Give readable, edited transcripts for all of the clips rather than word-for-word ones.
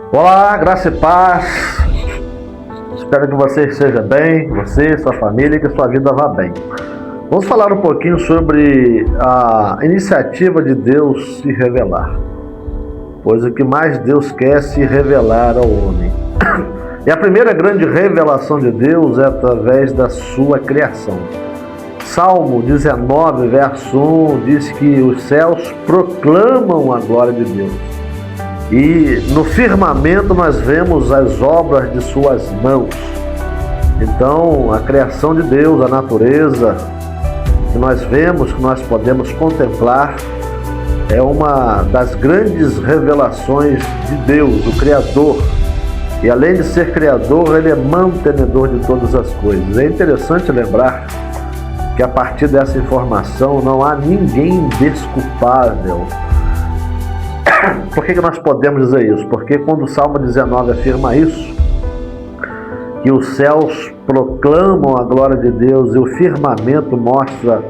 Olá, graça e paz. Espero que você esteja bem, você, sua família, e que sua vida vá bem. Vamos falar um pouquinho sobre a iniciativa de Deus se revelar. Pois o que mais Deus quer é se revelar ao homem. E a primeira grande revelação de Deus é através da sua criação. Salmo 19, verso 1 diz que os céus proclamam a glória de Deus. E no firmamento nós vemos as obras de suas mãos. Então, a criação de Deus, a natureza que nós vemos, que nós podemos contemplar, é uma das grandes revelações de Deus, o Criador. E além de ser Criador, Ele é mantenedor de todas as coisas. É interessante lembrar que a partir dessa informação não há ninguém desculpável. Por que nós podemos dizer isso? Porque quando o Salmo 19 afirma isso, que os céus proclamam a glória de Deus e o firmamento mostra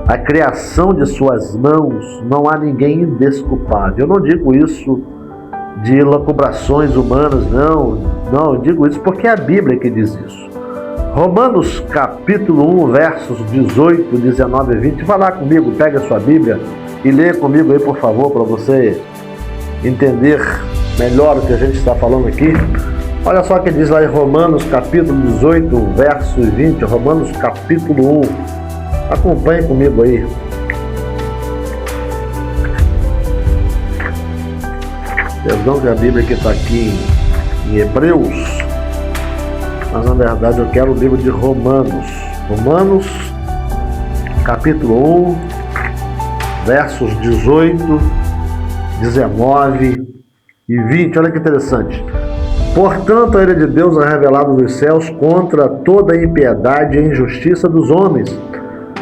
a criação de suas mãos, não há ninguém indesculpável. Eu não digo isso de elucubrações humanas, não, eu digo isso porque é a Bíblia que diz isso. Romanos capítulo 1, versos 18, 19 e 20, vai lá comigo, pega a sua Bíblia e lê comigo aí, por favor, para você entender melhor o que a gente está falando aqui. Olha só o que diz lá em Romanos capítulo 18, verso 20, Romanos capítulo 1. Acompanhe comigo aí. Perdão que a Bíblia que está aqui em Hebreus, mas na verdade eu quero o livro de Romanos. Romanos capítulo 1, versos 18, 19 e 20, olha que interessante. Portanto, a ira de Deus é revelada dos céus contra toda a impiedade e injustiça dos homens,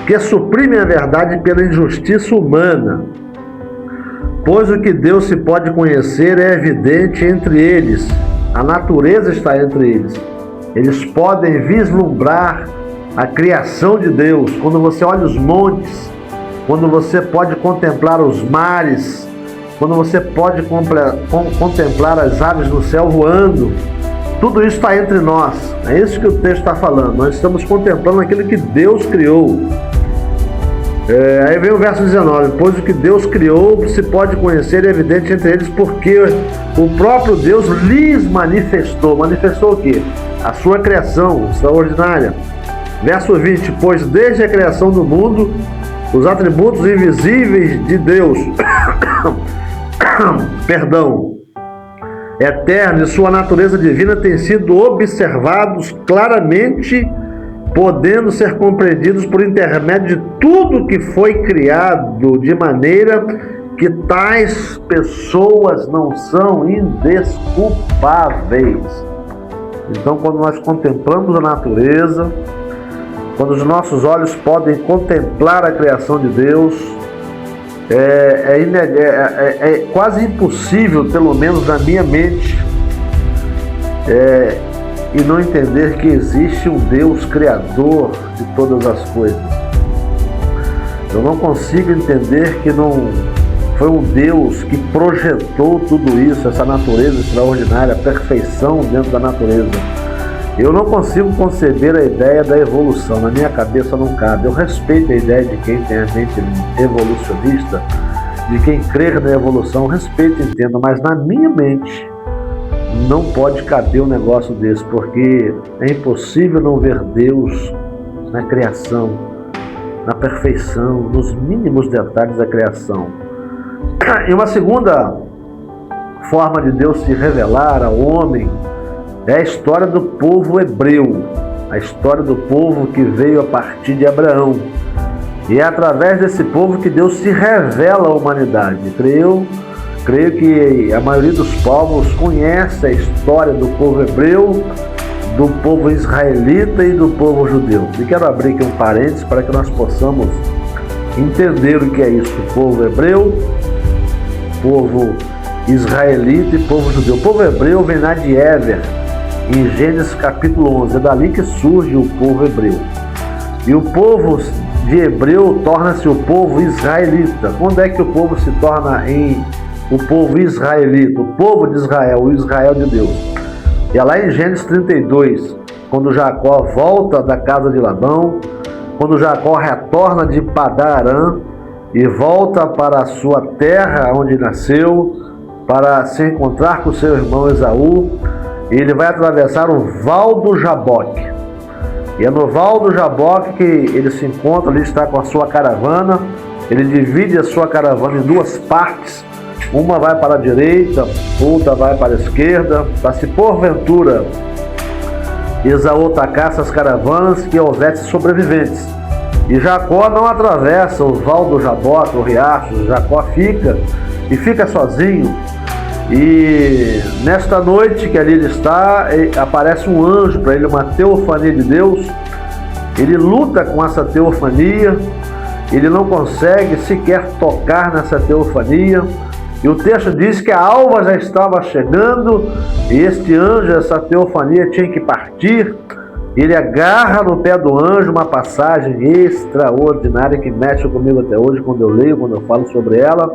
que suprimem a verdade pela injustiça humana. Pois o que Deus se pode conhecer é evidente entre eles, a natureza está entre eles. Eles podem vislumbrar a criação de Deus. Quando você olha os montes, quando você pode contemplar os mares, quando você pode contemplar as aves no céu voando, tudo isso está entre nós. É isso que o texto está falando. Nós estamos contemplando aquilo que Deus criou. Aí vem o verso 19. Pois o que Deus criou se pode conhecer, é evidente entre eles, porque o próprio Deus lhes manifestou. Manifestou o quê? A sua criação extraordinária. Verso 20. Pois desde a criação do mundo, os atributos invisíveis de Deus eterno e sua natureza divina têm sido observados claramente, podendo ser compreendidos por intermédio de tudo que foi criado, de maneira que tais pessoas não são indesculpáveis. Então, quando nós contemplamos a natureza, quando os nossos olhos podem contemplar a criação de Deus, é quase impossível, pelo menos na minha mente, e não entender que existe um Deus criador de todas as coisas. Eu não consigo entender que não foi um Deus que projetou tudo isso, essa natureza extraordinária, a perfeição dentro da natureza. Eu não consigo conceber a ideia da evolução, na minha cabeça não cabe. Eu respeito a ideia de quem tem a mente evolucionista, de quem crer na evolução, respeito e entendo, mas na minha mente não pode caber um negócio desse, porque é impossível não ver Deus na criação, na perfeição, nos mínimos detalhes da criação. E uma segunda forma de Deus se revelar ao homem é a história do povo hebreu, a história do povo que veio a partir de Abraão. E é através desse povo que Deus se revela à humanidade. Creio que a maioria dos povos conhece a história do povo hebreu, do povo israelita e do povo judeu. E quero abrir aqui um parênteses para que nós possamos entender o que é isso: povo hebreu, povo israelita e povo judeu. O povo hebreu vem lá de Éver, em Gênesis capítulo 11, é dali que surge o povo hebreu. E o povo de hebreu torna-se o povo israelita. Quando é que o povo se torna o povo israelita, o povo de Israel, o Israel de Deus. E é lá em Gênesis 32, quando Jacó volta da casa de Labão, quando Jacó retorna de Padã-Arã e volta para a sua terra onde nasceu, para se encontrar com seu irmão Esaú, ele vai atravessar o Val do Jaboque. E é no Val do Jaboque que ele se encontra, ali está com a sua caravana. Ele divide a sua caravana em duas partes. Uma vai para a direita, outra vai para a esquerda, para se porventura Esaú atacar essas caravanas, que houvesse sobreviventes. E Jacó não atravessa o Val do Jaboque, o riacho. Jacó fica sozinho. E nesta noite que ali ele está, aparece um anjo para ele, uma teofania de Deus. Ele luta com essa teofania, ele não consegue sequer tocar nessa teofania. E o texto diz que a alva já estava chegando e este anjo, essa teofania, tinha que partir. Ele agarra no pé do anjo uma passagem extraordinária que mexe comigo até hoje, quando eu leio, quando eu falo sobre ela.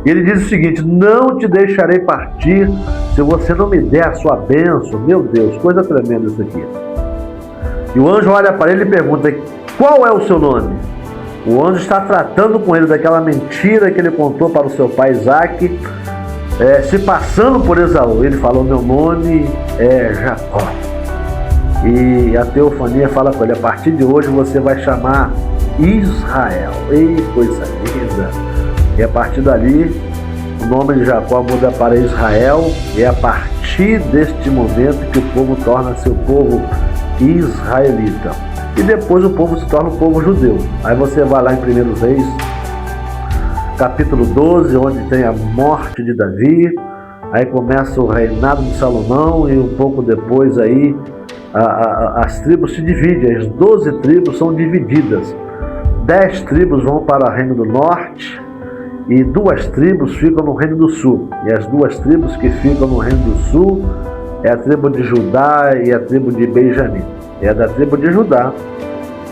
E ele diz o seguinte: não te deixarei partir se você não me der a sua bênção. Meu Deus, coisa tremenda isso aqui. E o anjo olha para ele e pergunta: qual é o seu nome? O anjo está tratando com ele daquela mentira que ele contou para o seu pai Isaque, se passando por Esaú. Ele falou: meu nome é Jacó. E a teofania fala com ele: a partir de hoje você vai chamar Israel. Ei, coisa linda! E a partir dali, o nome de Jacó muda para Israel. E é a partir deste momento que o povo torna-se o povo israelita. E depois o povo se torna o povo judeu. Aí você vai lá em 1 Reis, capítulo 12, onde tem a morte de Davi. Aí começa o reinado de Salomão e um pouco depois aí as tribos se dividem. As 12 tribos são divididas. 10 tribos vão para o reino do norte e 2 tribos ficam no reino do sul. E as 2 tribos que ficam no reino do sul é a tribo de Judá e a tribo de Benjamim. É da tribo de Judá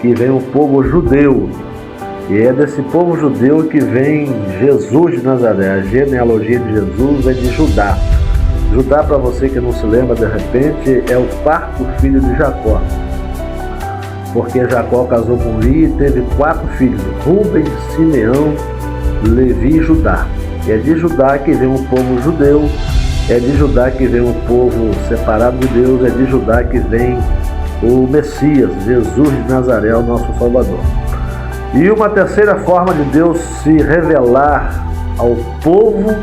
que vem o povo judeu. E é desse povo judeu que vem Jesus de Nazaré. A genealogia de Jesus é de Judá. Judá, para você que não se lembra de repente, é o 4º filho de Jacó. Porque Jacó casou com Lia e teve 4 filhos: Rúben, Simeão, Levi e Judá. E é de Judá que vem o povo judeu, é de Judá que vem o povo separado de Deus, é de Judá que vem o Messias, Jesus de Nazaré, o nosso Salvador. E uma terceira forma de Deus se revelar ao povo,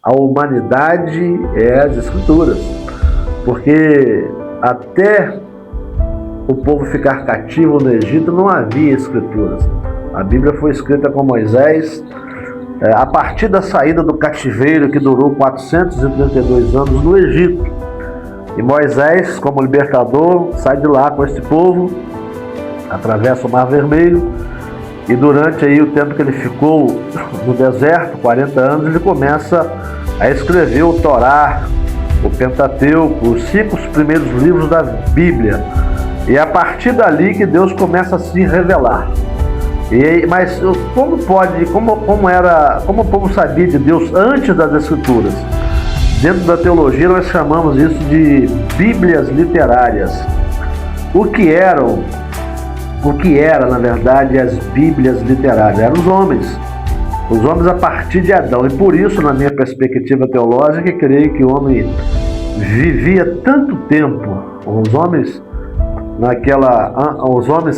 à humanidade, é as Escrituras. Porque até o povo ficar cativo no Egito não havia Escrituras. A Bíblia foi escrita com Moisés a partir da saída do cativeiro, que durou 432 anos no Egito. E Moisés, como libertador, sai de lá com este povo, atravessa o Mar Vermelho, e durante aí o tempo que ele ficou no deserto, 40 anos, ele começa a escrever o Torá, o Pentateuco, os 5 primeiros livros da Bíblia. E é a partir dali que Deus começa a se revelar. Mas como o povo sabia de Deus antes das Escrituras? Dentro da teologia nós chamamos isso de Bíblias literárias. O que era, na verdade, as Bíblias literárias? Eram os homens a partir de Adão. E por isso, na minha perspectiva teológica, creio que o homem vivia tanto tempo. Os homens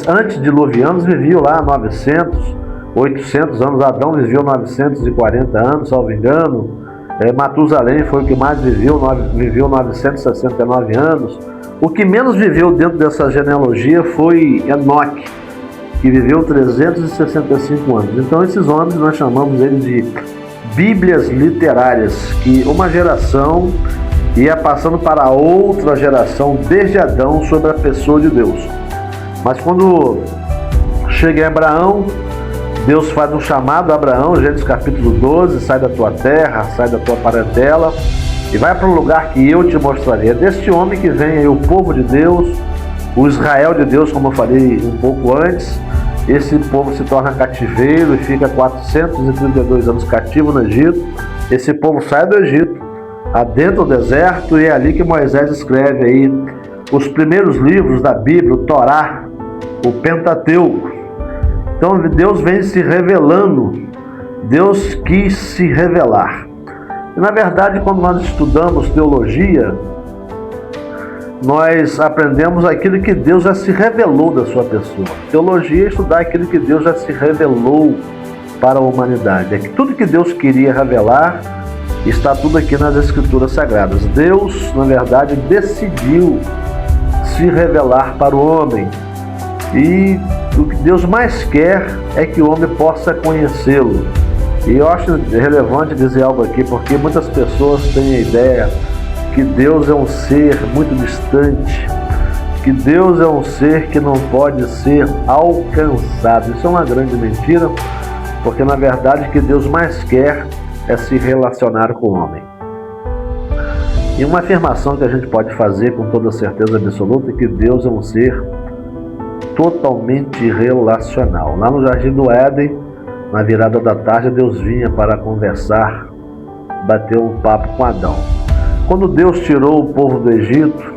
antediluvianos viviam lá 900, 800 anos. Adão viveu 940 anos, salvo engano. Matusalém foi o que mais viveu 969 anos. O que menos viveu dentro dessa genealogia foi Enoque, que viveu 365 anos. Então esses homens nós chamamos eles de Bíblias literárias, que uma geração ia passando para outra geração desde Adão sobre a pessoa de Deus. Mas quando chega em Abraão, Deus faz um chamado a Abraão, Gênesis capítulo 12, sai da tua terra, sai da tua parentela e vai para um lugar que eu te mostrarei. É deste homem que vem aí o povo de Deus, o Israel de Deus, como eu falei um pouco antes. Esse povo se torna cativeiro e fica 432 anos cativo no Egito. esse povo sai do Egito, adentra o deserto, e é ali que Moisés escreve aí os primeiros livros da Bíblia, o Torá, o Pentateuco. Então Deus vem se revelando, Deus quis se revelar. E na verdade, quando nós estudamos teologia, nós aprendemos aquilo que Deus já se revelou da sua pessoa. Teologia é estudar aquilo que Deus já se revelou para a humanidade. É que tudo que Deus queria revelar está tudo aqui nas Escrituras Sagradas. Deus, na verdade, decidiu se revelar para o homem. E o que Deus mais quer é que o homem possa conhecê-lo. E eu acho relevante dizer algo aqui, porque muitas pessoas têm a ideia que Deus é um ser muito distante, que Deus é um ser que não pode ser alcançado. Isso é uma grande mentira, porque na verdade o que Deus mais quer é se relacionar com o homem. E uma afirmação que a gente pode fazer com toda certeza absoluta é que Deus é um ser totalmente relacional. Lá no Jardim do Éden, na virada da tarde, Deus vinha para conversar, bater um papo com Adão. Quando Deus tirou o povo do Egito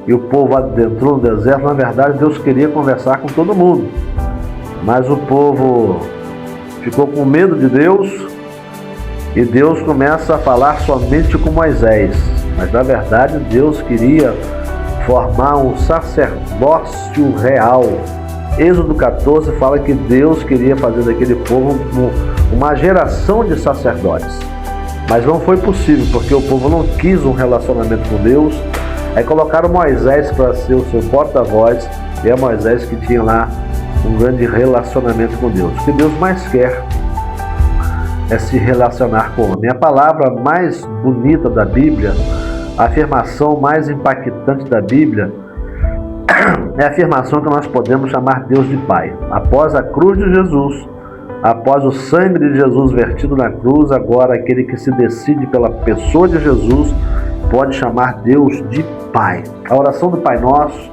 e o povo adentrou no deserto, na verdade Deus queria conversar com todo mundo, mas o povo ficou com medo de Deus e Deus começa a falar somente com Moisés. Mas na verdade Deus queria formar um sacerdócio real. Êxodo 14 fala que Deus queria fazer daquele povo uma geração de sacerdotes. Mas não foi possível, porque o povo não quis um relacionamento com Deus. Aí colocaram Moisés para ser o seu porta-voz, e é Moisés que tinha lá um grande relacionamento com Deus. O que Deus mais quer é se relacionar com o homem. A palavra mais bonita da Bíblia, a afirmação mais impactante da Bíblia, é a afirmação que nós podemos chamar Deus de Pai. Após a cruz de Jesus, após o sangue de Jesus vertido na cruz, agora aquele que se decide pela pessoa de Jesus pode chamar Deus de Pai. A oração do Pai Nosso,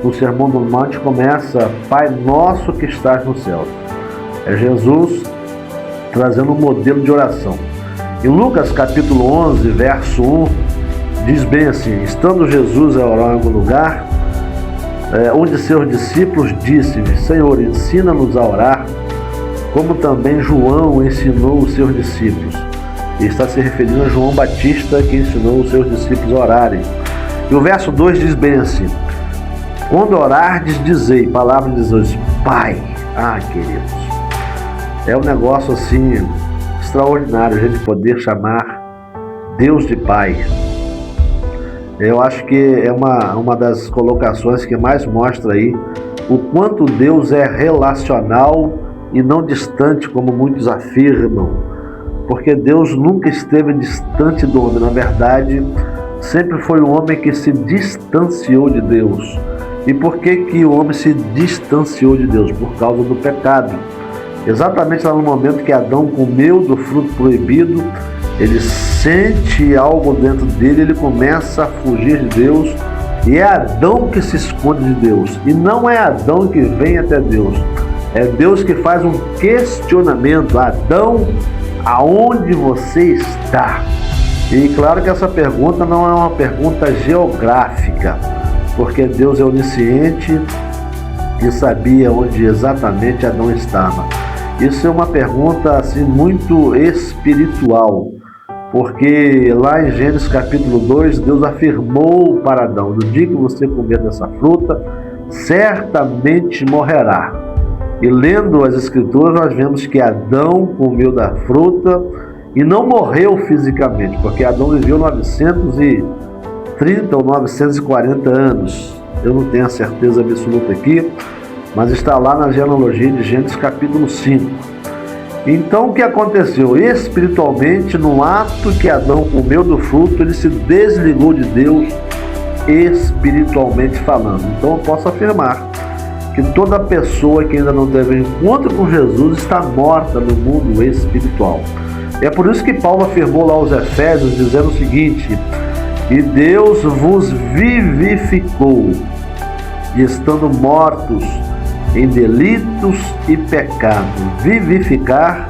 no Sermão do Monte, começa: Pai Nosso que estás no céu. É Jesus trazendo um modelo de oração. Em Lucas capítulo 11, verso 1, diz bem assim: estando Jesus a orar em algum lugar, um de seus discípulos disse-lhe: Senhor, ensina-nos a orar, como também João ensinou os seus discípulos. E está se referindo a João Batista, que ensinou os seus discípulos a orarem. E o verso 2 diz bem assim: quando orardes, dizei, palavra de Deus, Pai. Ah, queridos, é um negócio assim extraordinário a gente poder chamar Deus de Pai. Eu acho que é uma das colocações que mais mostra aí o quanto Deus é relacional e não distante, como muitos afirmam, porque Deus nunca esteve distante do homem. Na verdade, sempre foi o homem que se distanciou de Deus. E por que o homem se distanciou de Deus? Por causa do pecado. Exatamente lá no momento que Adão comeu do fruto proibido, ele sente algo dentro dele, ele começa a fugir de Deus, e é Adão que se esconde de Deus, e não é Adão que vem até Deus, é Deus que faz um questionamento: Adão, aonde você está? E claro que essa pergunta não é uma pergunta geográfica, porque Deus é onisciente e sabia onde exatamente Adão estava. Isso é uma pergunta assim muito espiritual, porque lá em Gênesis capítulo 2, Deus afirmou para Adão: no dia que você comer dessa fruta, certamente morrerá. E lendo as Escrituras, nós vemos que Adão comeu da fruta e não morreu fisicamente, porque Adão viveu 930 ou 940 anos. Eu não tenho a certeza absoluta aqui, mas está lá na genealogia de Gênesis capítulo 5. Então o que aconteceu? Espiritualmente, no ato que Adão comeu do fruto, ele se desligou de Deus, espiritualmente falando. Então eu posso afirmar que toda pessoa que ainda não teve um encontro com Jesus está morta no mundo espiritual. E é por isso que Paulo afirmou lá aos Efésios, dizendo o seguinte: e Deus vos vivificou, e estando mortos em delitos e pecados. Vivificar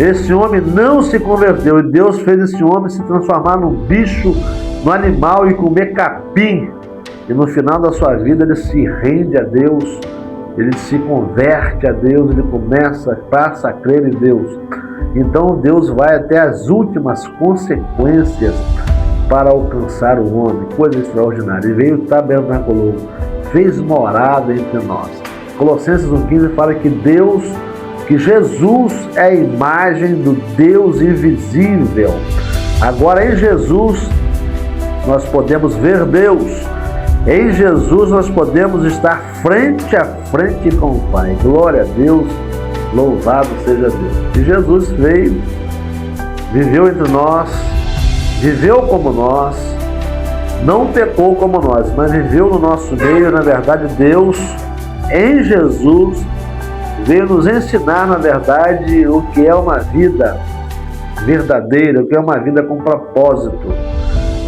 Esse homem não se converteu e Deus fez esse homem se transformar num bicho, num animal e comer capim. E no final da sua vida ele se rende a Deus, ele se converte a Deus, ele passa a crer em Deus. Então Deus vai até as últimas consequências para alcançar o homem, coisa extraordinária. Ele veio, tabernaculou, fez morada entre nós. Colossenses 1,15 fala que Jesus é a imagem do Deus invisível. Agora em Jesus nós podemos ver Deus. Em Jesus nós podemos estar frente a frente com o Pai. Glória a Deus, louvado seja Deus. E Jesus veio, viveu entre nós, viveu como nós, não pecou como nós, mas viveu no nosso meio. Na verdade, Deus, em Jesus, veio nos ensinar, na verdade, o que é uma vida verdadeira, o que é uma vida com propósito.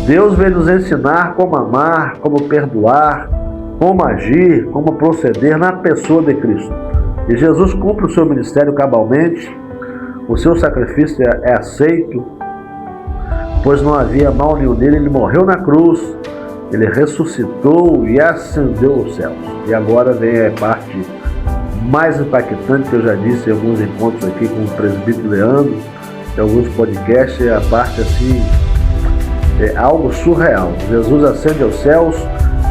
Deus veio nos ensinar como amar, como perdoar, como agir, como proceder na pessoa de Cristo. E Jesus cumpre o seu ministério cabalmente, o seu sacrifício é aceito, pois não havia mal nenhum nele. Ele morreu na cruz, ele ressuscitou e ascendeu aos céus. E agora vem a parte mais impactante que eu já disse em alguns encontros aqui com o presbítero Leandro, em alguns podcasts, é a parte assim, é algo surreal. Jesus ascende aos céus,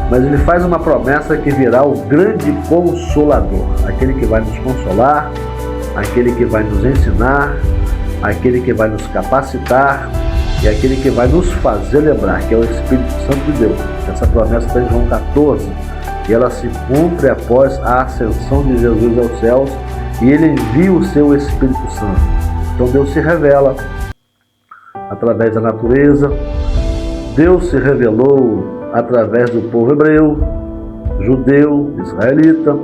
mas ele faz uma promessa que virá o grande Consolador, aquele que vai nos consolar, aquele que vai nos ensinar, aquele que vai nos capacitar e aquele que vai nos fazer lembrar, que é o Espírito Santo de Deus. Essa promessa está em João 14 e ela se cumpre após a ascensão de Jesus aos céus e ele envia o seu Espírito Santo. Então Deus se revela através da natureza, Deus se revelou através do povo hebreu, judeu, israelita.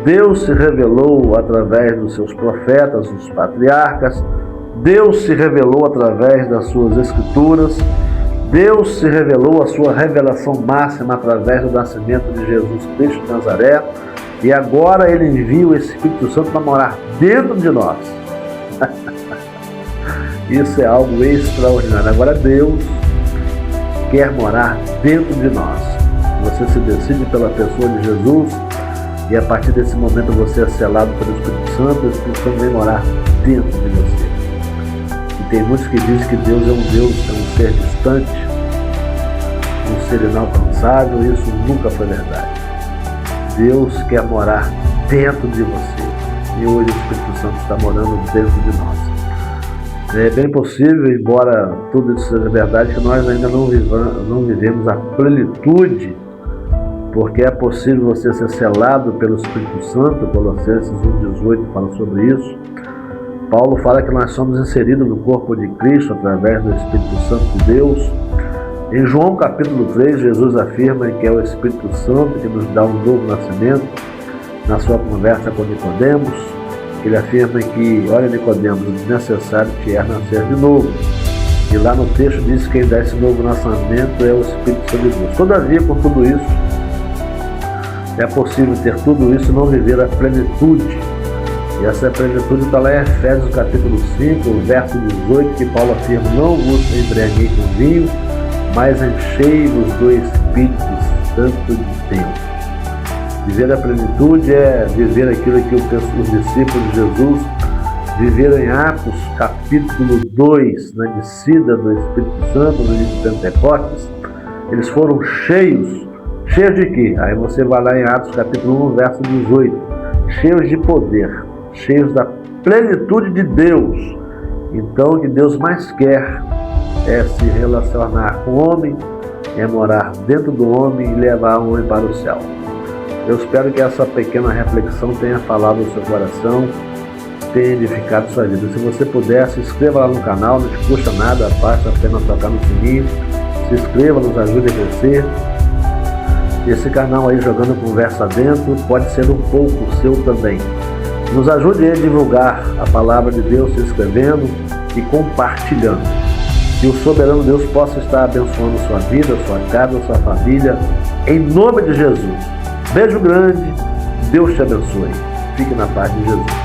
Deus se revelou através dos seus profetas, os patriarcas. Deus se revelou através das suas escrituras. Deus se revelou a sua revelação máxima através do nascimento de Jesus Cristo de Nazaré. E agora ele envia o Espírito Santo para morar dentro de nós. Isso é algo extraordinário. Agora Deus quer morar dentro de nós. Você se decide pela pessoa de Jesus e a partir desse momento você é selado pelo Espírito Santo. O Espírito Santo vem morar dentro de você. E tem muitos que dizem que Deus é um Deus, é um ser distante, um ser inalcançável. Isso nunca foi verdade. Deus quer morar dentro de você e hoje o Espírito Santo está morando dentro de nós. É bem possível, embora tudo isso seja verdade, que nós ainda não vivemos a plenitude, porque é possível você ser selado pelo Espírito Santo. Colossenses 1,18 fala sobre isso. Paulo fala que nós somos inseridos no corpo de Cristo através do Espírito Santo de Deus. Em João capítulo 3, Jesus afirma que é o Espírito Santo que nos dá um novo nascimento. Na sua conversa com Nicodemos, ele afirma que, olha Nicodemos, necessário te é nascer de novo. E lá no texto diz que quem dá esse novo nascimento é o Espírito Santo de Deus. Todavia, com tudo isso, é possível ter tudo isso e não viver a plenitude. E essa plenitude está lá em Efésios capítulo 5, verso 18, que Paulo afirma: não vos embriagueis com vinho, mas enchei-vos do Espírito Santo de Deus. Viver a plenitude é viver aquilo que os discípulos de Jesus viveram em Atos capítulo 2, na descida do Espírito Santo, no dia de Pentecostes. Eles foram cheios de quê? Aí você vai lá em Atos capítulo 1, verso 18, cheios de poder, cheios da plenitude de Deus. Então o que Deus mais quer é se relacionar com o homem, é morar dentro do homem e levar o homem para o céu. Eu espero que essa pequena reflexão tenha falado no seu coração, tenha edificado sua vida. Se você puder, se inscreva lá no canal, não te custa nada, basta apenas tocar no sininho. Se inscreva, nos ajude a crescer. Esse canal aí, Jogando Conversa Dentro, pode ser um pouco seu também. Nos ajude a divulgar a palavra de Deus, se inscrevendo e compartilhando. Que o soberano Deus possa estar abençoando sua vida, sua casa, sua família, em nome de Jesus. Beijo grande, Deus te abençoe. Fique na paz de Jesus.